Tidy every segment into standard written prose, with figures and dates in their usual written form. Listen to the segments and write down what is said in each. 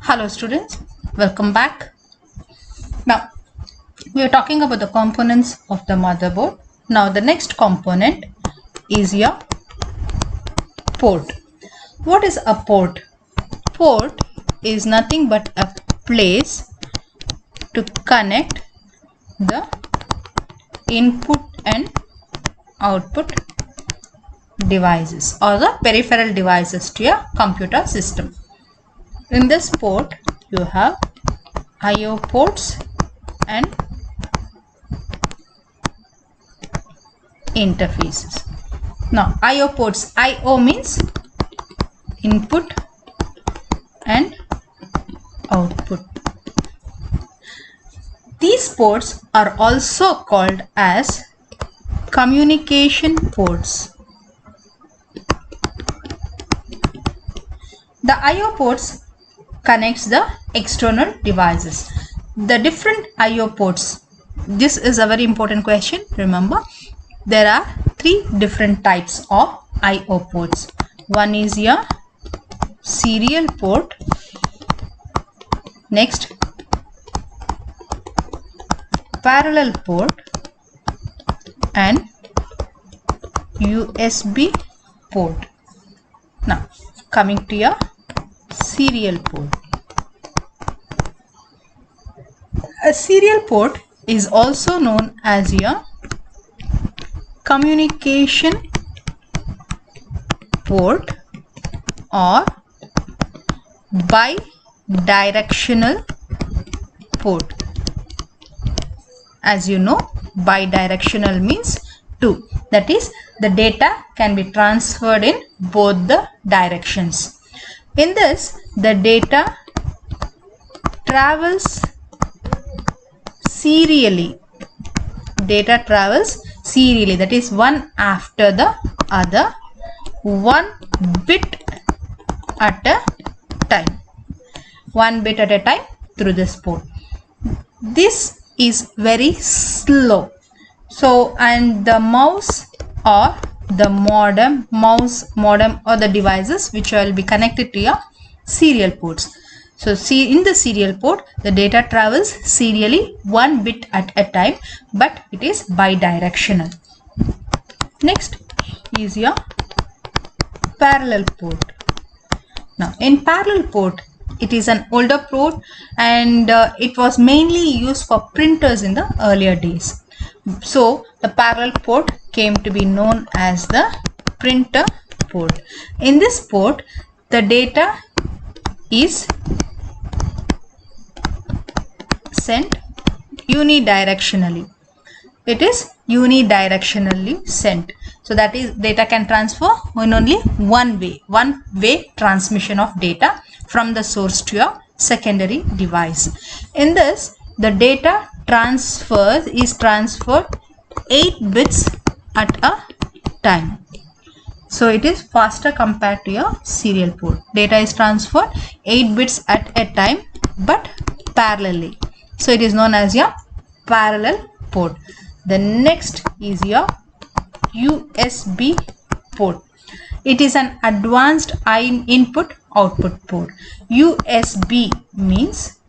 Hello students, welcome back. Now we are talking about the components of the motherboard. Now the next component is your port. What is a port? Port is nothing but a place to connect the input and output devices or the peripheral devices to your computer system. In this port you have I/O ports and interfaces. Now I/O ports, I/O means input and output. These ports are also called as communication ports. The I/O ports connects the external devices. The different I/O ports, this is a very important question. Remember, there are three different types of I/O ports. One is your serial port, next parallel port and USB port. Now coming to your serial port. A serial port is also known as your communication port or bidirectional port. As you know, bidirectional means two. That is, the data can be transferred in both the directions. In this, the data travels serially. Data travels serially, that is one after the other, one bit at a time. One bit at a time through this port. This is very slow. So, and the mouse or the modem or the devices which will be connected to your serial ports. So see, in the serial port the data travels serially one bit at a time, but it is bidirectional. Next is your parallel port. Now in parallel port, it is an older port and it was mainly used for printers in the earlier days. So the parallel port came to be known as the printer port. In this port, the data is sent unidirectionally. It is unidirectionally sent. So that is, data can transfer in only one way transmission of data from the source to your secondary device. In this, the data is transferred 8 bits at a time. So it is faster compared to your serial port. Data is transferred 8 bits at a time but parallelly. So it is known as your parallel port. The next is your USB port. It is an advanced input output port. USB means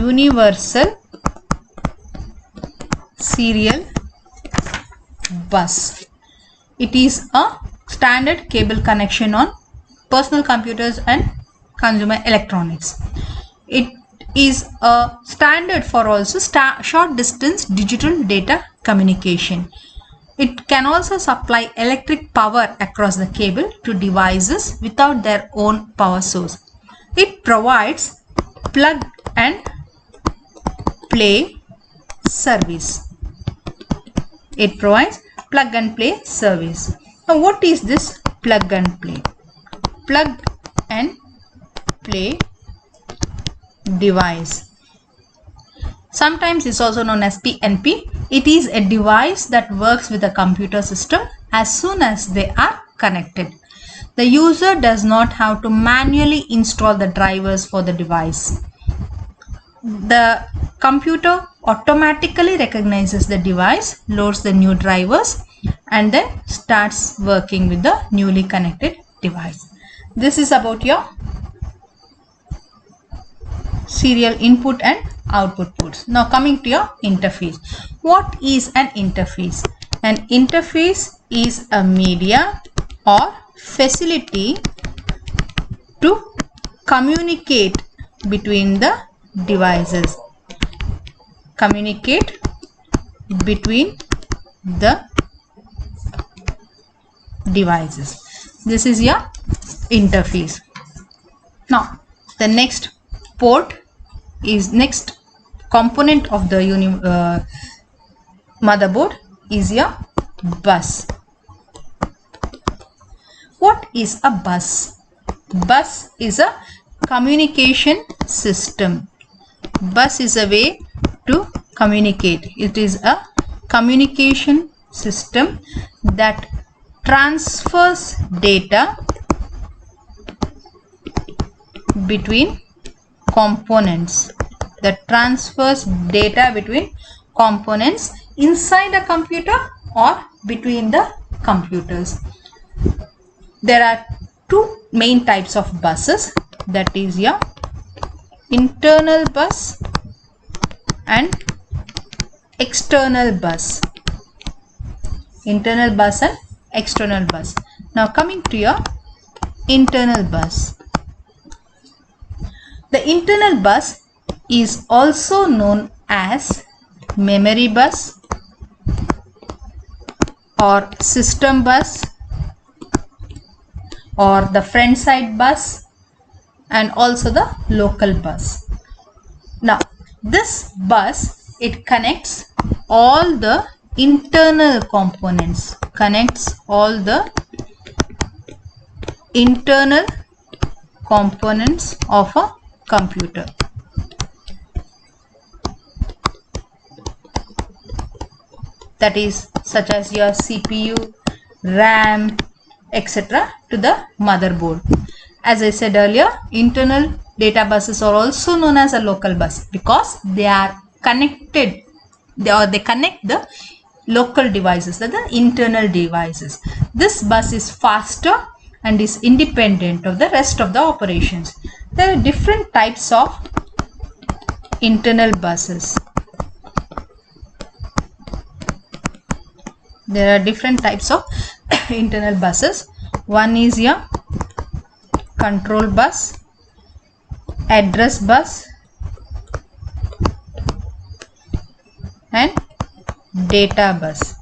universal serial bus. It is a standard cable connection on personal computers and consumer electronics. It is a standard for also short distance digital data communication. It can also supply electric power across the cable to devices without their own power source. It provides plug and play service. It provides plug and play service. Now what is this plug and play? Plug and play device. Sometimes it's also known as PNP. It is a device that works with the computer system as soon as they are connected. The user does not have to manually install the drivers for the device. The computer automatically recognizes the device, loads the new drivers and then starts working with the newly connected device. This is about your serial input and output ports. Now coming to your interface. What is an interface? An interface is a media or facility to communicate between the devices. Communicate between the devices. This is your interface. Now the next port is next component of the motherboard is your bus. What is a bus? Bus is a communication system. Bus is a way to communicate. It is a communication system that transfers data between components. That transfers data between components inside a computer or between the computers. There are two main types of buses, that is your internal bus and external bus. Internal bus and external bus. Now coming to your internal bus. The internal bus is also known as memory bus or system bus or the front side bus and also the local bus. Now this bus, it connects all the internal components, connects all the internal components of a computer. That is such as your CPU, RAM, etc. to the motherboard. As I said earlier, internal data buses are also known as a local bus because they are connected, they connect the local devices, that the internal devices. This bus is faster and is independent of the rest of the operations. There are different types of internal buses. There are different types of internal buses. One is your control bus, address bus and data bus.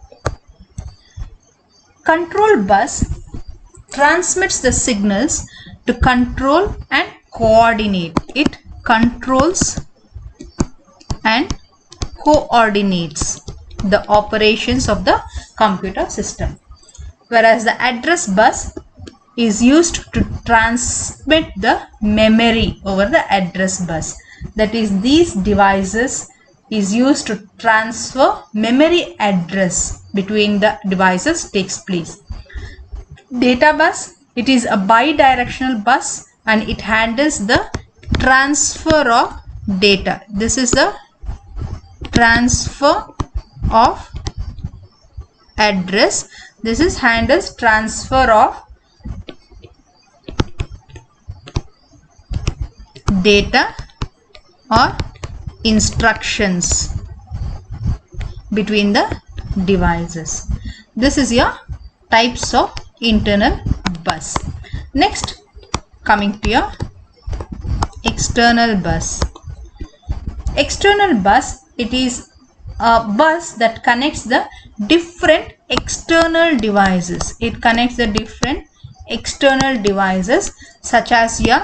Control bus transmits the signals to control and coordinate. It controls and coordinates the operations of the computer system. Whereas the address bus is used to transmit the memory over the address bus. That is, these devices is used to transfer memory address between the devices takes place. Data bus, it is a bidirectional bus and it handles the transfer of data. This is the transfer of address. This is handles transfer of data or instructions between the devices. This is your types of internal bus. Next, coming to your external bus. External bus, it is a bus that connects the different external devices. It connects the different external devices such as your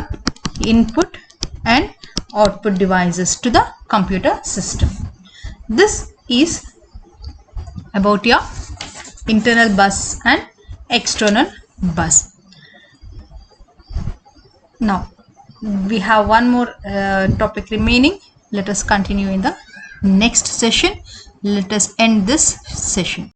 input and output devices to the computer system. This is about your internal bus and external bus. Now we have one more topic remaining. Let us continue in the next session. Let us end this session.